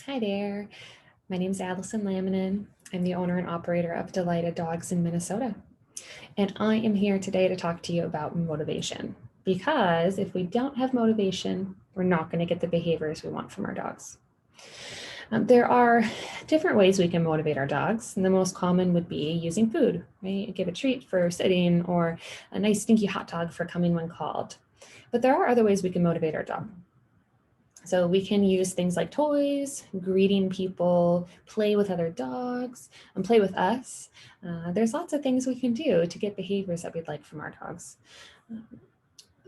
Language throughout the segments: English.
Hi there. My name is Allison Laminin. I'm the owner and operator of Delighted Dogs in Minnesota. And I am here today to talk to you about motivation. Because if we don't have motivation, we're not going to get the behaviors we want from our dogs. There are different ways we can motivate our dogs. And the most common would be using food, right? Give a treat for sitting or a nice stinky hot dog for coming when called. But there are other ways we can motivate our dog. So we can use things like toys, greeting people, play with other dogs, and play with us. There's lots of things we can do to get behaviors that we'd like from our dogs.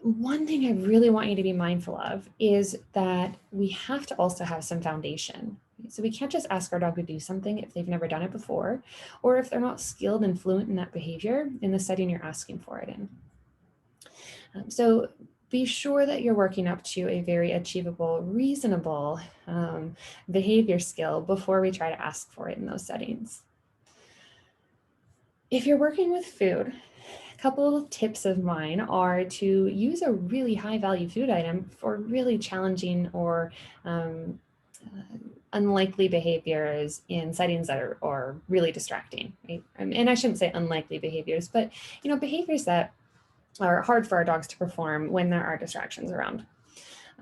One thing I really want you to be mindful of is that we have to also have some foundation. So we can't just ask our dog to do something if they've never done it before, or if they're not skilled and fluent in that behavior in the setting you're asking for it in. So be sure that you're working up to a very achievable, reasonable behavior skill before we try to ask for it in those settings. If you're working with food, a couple of tips of mine are to use a really high value food item for really challenging or unlikely behaviors in settings that are really distracting. Right? And I shouldn't say unlikely behaviors, but behaviors that are hard for our dogs to perform when there are distractions around.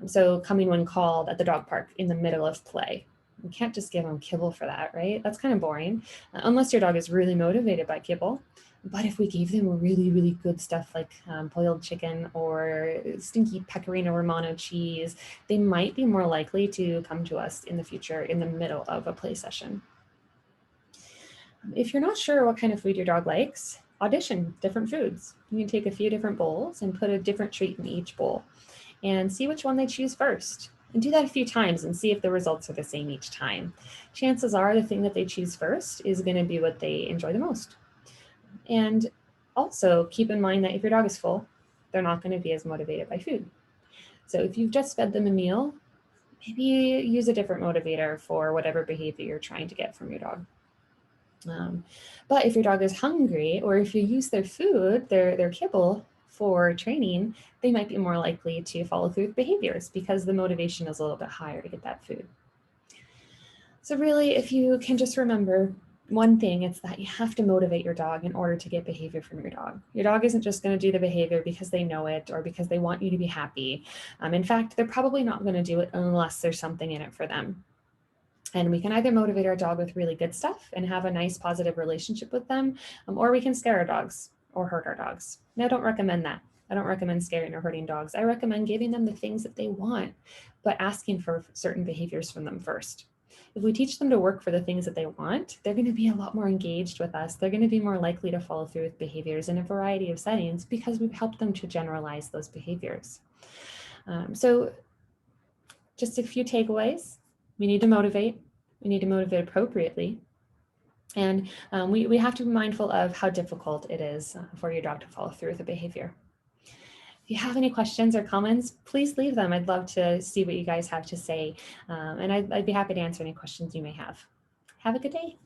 So coming when called at the dog park in the middle of play. You can't just give them kibble for that, right? That's kind of boring, unless your dog is really motivated by kibble. But if we gave them really, really good stuff like boiled chicken or stinky pecorino romano cheese, they might be more likely to come to us in the future in the middle of a play session. If you're not sure what kind of food your dog likes, audition different foods. You can take a few different bowls and put a different treat in each bowl and see which one they choose first. And do that a few times and see if the results are the same each time. Chances are the thing that they choose first is going to be what they enjoy the most. And also keep in mind that if your dog is full, they're not going to be as motivated by food. So if you've just fed them a meal, maybe use a different motivator for whatever behavior you're trying to get from your dog. But if your dog is hungry, or if you use their food, their kibble for training, they might be more likely to follow through with behaviors because the motivation is a little bit higher to get that food. So really, if you can just remember one thing, it's that you have to motivate your dog in order to get behavior from your dog. Your dog isn't just going to do the behavior because they know it or because they want you to be happy. In fact, they're probably not going to do it unless there's something in it for them. And we can either motivate our dog with really good stuff and have a nice positive relationship with them, or we can scare our dogs or hurt our dogs. And I don't recommend that. I don't recommend scaring or hurting dogs. I recommend giving them the things that they want, but asking for certain behaviors from them first. If we teach them to work for the things that they want, they're going to be a lot more engaged with us. They're going to be more likely to follow through with behaviors in a variety of settings because we've helped them to generalize those behaviors. So just a few takeaways. We need to motivate. We need to motivate appropriately. And we have to be mindful of how difficult it is for your dog to follow through with a behavior. If you have any questions or comments, please leave them. I'd love to see what you guys have to say. And I'd be happy to answer any questions you may have. Have a good day.